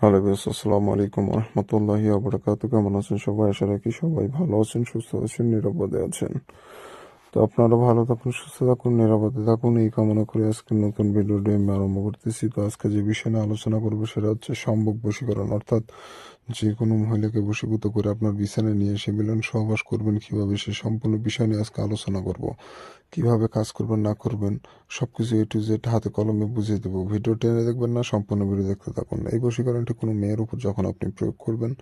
Hello বিয়াস, আসসালামু আলাইকুম রহমতুল্লাহি ওয়া কেমন আছেন সবাই? আশা রাখি সবাই ভালো আছেন, সুস্থ আছেন, নিরাপদে আছেন। তো আপনারা ভালো থাকুন, সুস্থ থাকুন, নিরাপদে থাকুন, এই কামনা করে আজকে নতুন ভিডিওটি আমি আরম্ভ করতেছি। তো আজকে যে বিষয় নিয়ে আলোচনা করবো সেটা হচ্ছে সম্ভোগ বশীকরণ, অর্থাৎ যে কোনো মহিলাকে বশীভূত করে আপনার বিছানায় নিয়ে এসে মিলন সহবাস করবেন কিভাবে, সে সম্পূর্ণ বিষয় নিয়ে আজকে আলোচনা করব। কিভাবে কাজ করবেন না করবেন সবকিছু A to Z হাতে কলমে বুঝিয়ে দেবো। ভিডিও টেনে দেখবেন না, সম্পূর্ণ ভিডিও দেখতে থাকুন। এই বশীকরণটি কোনো মেয়ের উপর যখন আপনি প্রয়োগ করবেন,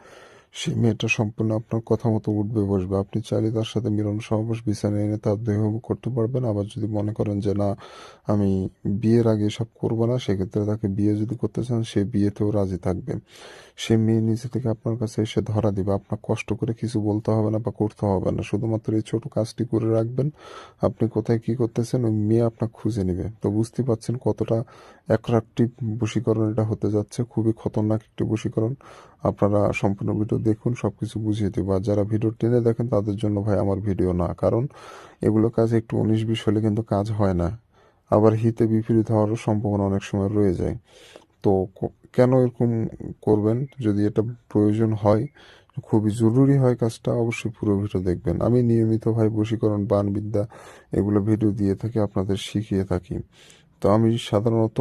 সেই মেয়েটা সম্পূর্ণ আপনার কথা মতো উঠবে বসবে। আপনি চাইলে তার সাথে মিলন সহবাস বিছানায় এনে তার দেহ করতে পারবেন। আবার যদি মনে করেন যে না, আমি বিয়ের আগে এসব করবো না, সেক্ষেত্রে তাকে বিয়ে যদি করতে চান, সে বিয়েতেও রাজি থাকবে। সে মেয়ে নিজে থেকে আপনার কাছে এসে ধরা দিবে, আপনার কষ্ট করে কিছু বলতে হবে না বা করতে হবে না, শুধুমাত্র এই ছোট কাজটি করে রাখবেন। আপনি কোথায় কি করতেছেন, ওই মেয়ে আপনার খুঁজে নেবে। তো বুঝতে পারছেন কতটা অ্যাট্রাকটিভ বশীকরণ এটা হতে যাচ্ছে। খুবই খতরনাক একটি বশীকরণ। আপনারা সম্পূর্ণ ভিডিও দেখুন, সবকিছু বুঝিয়ে দেবো। আর যারা ভিডিও টেনে দেখেন তাদের জন্য ভাই আমার ভিডিও না, কারণ এগুলো কাজ একটু 19-20 হলে কিন্তু কাজ হয় না, আবার হিতে বিপরীত হওয়ারও সম্ভাবনা অনেক সময় রয়ে যায়। তো কেন এরকম করবেন? যদি এটা প্রয়োজন হয়, খুবই জরুরি হয় কাজটা, অবশ্যই পুরো ভিডিও দেখবেন। আমি নিয়মিত ভাই বশীকরণ, বাণবিদ্যা এগুলো ভিডিও দিয়ে থাকি, আপনাদের শিখিয়ে থাকি। তো আমি সাধারণত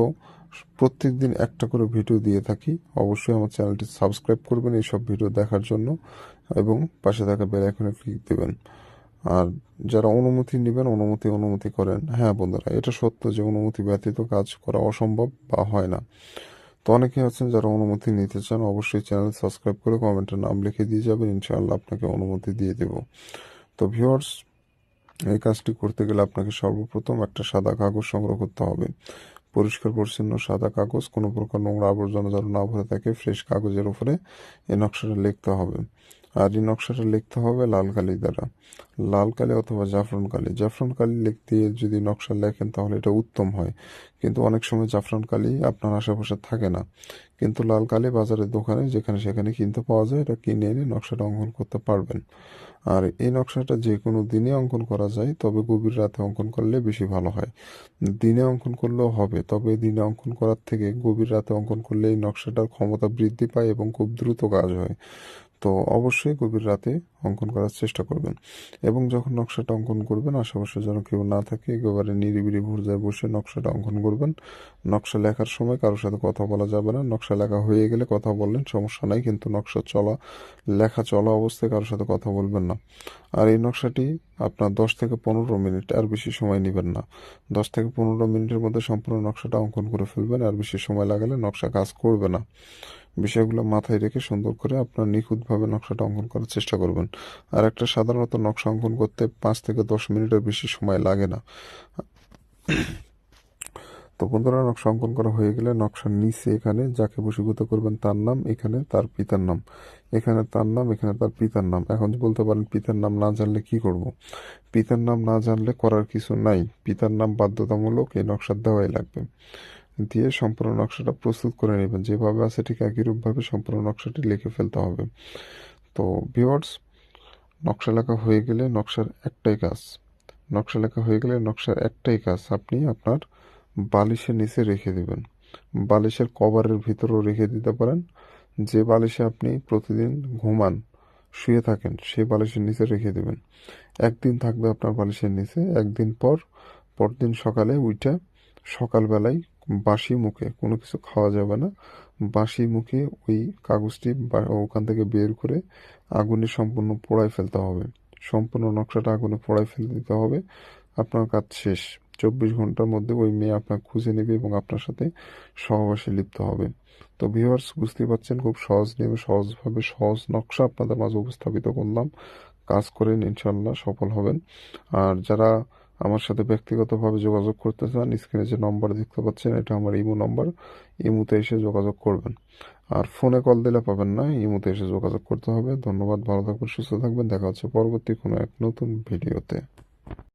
প্রত্যেক দিন একটা করে ভিডিও দিয়ে থাকি। অবশ্যই আমার চ্যানেলটি সাবস্ক্রাইব করবেন এইসব ভিডিও দেখার জন্য, এবং পাশে থাকা বেল আইকনে ক্লিক দেবেন। আর যারা অনুমতি নেবেন, অনুমতি করেন। হ্যাঁ বন্ধুরা, এটা সত্য যে অনুমতি ব্যতীত কাজ করা অসম্ভব বা হয় না। তো অনেকে আছেন যারা অনুমতি নিতে চান, অবশ্যই চ্যানেল সাবস্ক্রাইব করে কমেন্টের নাম লিখে দিয়ে যাবেন, ইনশাআল্লাহ আপনাকে অনুমতি দিয়ে দেব। তো ভিউয়ার্স, এই কাজটি করতে গেলে আপনাকে সর্বপ্রথম একটা সাদা কাগজ সংগ্রহ করতে হবে। পরিষ্কার পরিচ্ছন্ন সাদা কাগজ, কোনো প্রকার নোংরা আবর্জনা যেন না ভরে থাকে, ফ্রেশ কাগজের উপরে এই নকশাটা লিখতে হবে। আর এই নকশাটা লিখতে হবে লাল কালি দ্বারা। লাল কালি অথবা জাফরান কালি। জাফরান কালি লিখতে যদি নকশা লেখেন তাহলে এটা উত্তম হয়, কিন্তু অনেক সময় জাফরান কালি আপনার আশেপাশে থাকে না। কিন্তু লাল কালি বাজারের দোকানে যেখানে সেখানে কিনতে পাওয়া যায়, এটা কিনে এনে নকশাটা অঙ্কন করতে পারবেন। আর এই নকশাটা যে কোনো দিনে অঙ্কন করা যায়, তবে গভীর রাতে অঙ্কন করলে বেশি ভালো হয়। দিনে অঙ্কন করলেও হবে, তবে দিনে অঙ্কন করার থেকে গভীর রাতে অঙ্কন করলে এই নকশাটার ক্ষমতা বৃদ্ধি পায় এবং খুব দ্রুত কাজ হয়। তো অবশ্যই গভীর রাতে অঙ্কন করার চেষ্টা করবেন। এবং যখন নকশাটা অঙ্কন করবেন, আশেপাশে যেন কেউ না থাকে, একেবারে নিরিবিলি ভুরজায় বসে নকশাটা অঙ্কন করবেন। নকশা লেখার সময় কারোর সাথে কথা বলা যাবে না। নকশা লেখা হয়ে গেলে কথা বললেন, সমস্যা নাই, কিন্তু নকশা লেখা চলা অবস্থায় কারোর সাথে কথা বলবেন না। আর এই নকশাটি আপনার 10 থেকে 15 মিনিট, আর বেশি সময় নেবেন না। 10 থেকে 15 মিনিটের মধ্যে সম্পূর্ণ নকশাটা অঙ্কন করে ফেলবেন, আর বেশি সময় লাগালে নকশা কাজ করবে না। বিষয়গুলো মাথায় রেখে সুন্দর করে আপনার নিখুঁতভাবে নকশাটা অঙ্কন করার চেষ্টা করবেন। আর একটা সাধারণত নকশা অঙ্কন করতে 5 থেকে 10 মিনিটের বেশি সময় লাগে না। তো বন্ধুরা, নকশা অঙ্কন করা হয়ে গেলে নকশার নিচে এখানে যাকে বশীভূত করবেন তার নাম, এখানে তার পিতার নাম, এখানে তার নাম, এখানে তার পিতার নাম। এখন বলতে পারেন পিতার নাম না জানলে কি করব? পিতার নাম না জানলে করার কিছু নাই। পিতার নাম বাধ্যতামূলক এই নকশা দেওয়াই লাগবে। দিয়ে সম্পূর্ণ নকশাটা প্রস্তুত করে নেবেন, যেভাবে আছে ঠিক একই রূপভাবে সম্পূর্ণ নকশাটি লিখে ফেলতে হবে। তো ভিউয়ার্স, নকশা লেখা হয়ে গেলে নকশার একটাই কাজ, আপনি আপনার বালিশের নিচে রেখে দেবেন। বালিশের কভারের ভিতরেও রেখে দিতে পারেন। যে বালিশে আপনি প্রতিদিন ঘুমান, শুয়ে থাকেন, সেই বালিশের নিচে রেখে দেবেন। একদিন থাকবে আপনার বালিশের নিচে, একদিন পরদিন সকালে উইঠা, সকালবেলায় বাসি মুখে, কোনো কিছু খাওয়া যাবে না, বাসি মুখে ওই কাগজটি ওখান থেকে বের করে আগুনে সম্পূর্ণ পোড়ায় ফেলতে হবে। সম্পূর্ণ নকশাটা আগুনে পোড়ায় ফেলে দিতে হবে। আপনার কাজ শেষ। 24 ঘন্টার মধ্যে ওই মেয়ে আপনার খুঁজে নেবে এবং আপনার সাথে সহবাসে লিপ্ত হবে। তো ভিউয়ার্স, বুঝতে পারছেন, খুব সহজ নিয়মে, সহজভাবে, সহজ নকশা আপনাদের মাঝে উপস্থাপিত করলাম। কাজ করেন, ইনশাল্লাহ সফল হবেন। আর যারা আমার সাথে ব্যক্তিগতভাবে যোগাযোগ করতে চান, স্ক্রিনে যে নম্বর দেখতে পাচ্ছেন, এটা আমার ইমো নম্বর। ইমোতে এসে যোগাযোগ করবেন। আর ফোনে কল দিলে পাবেন না, ইমোতে এসে যোগাযোগ করতে হবে। ধন্যবাদ, ভালো থাকবেন, সুস্থ থাকবেন। দেখা হচ্ছে পরবর্তী কোনো এক নতুন ভিডিওতে।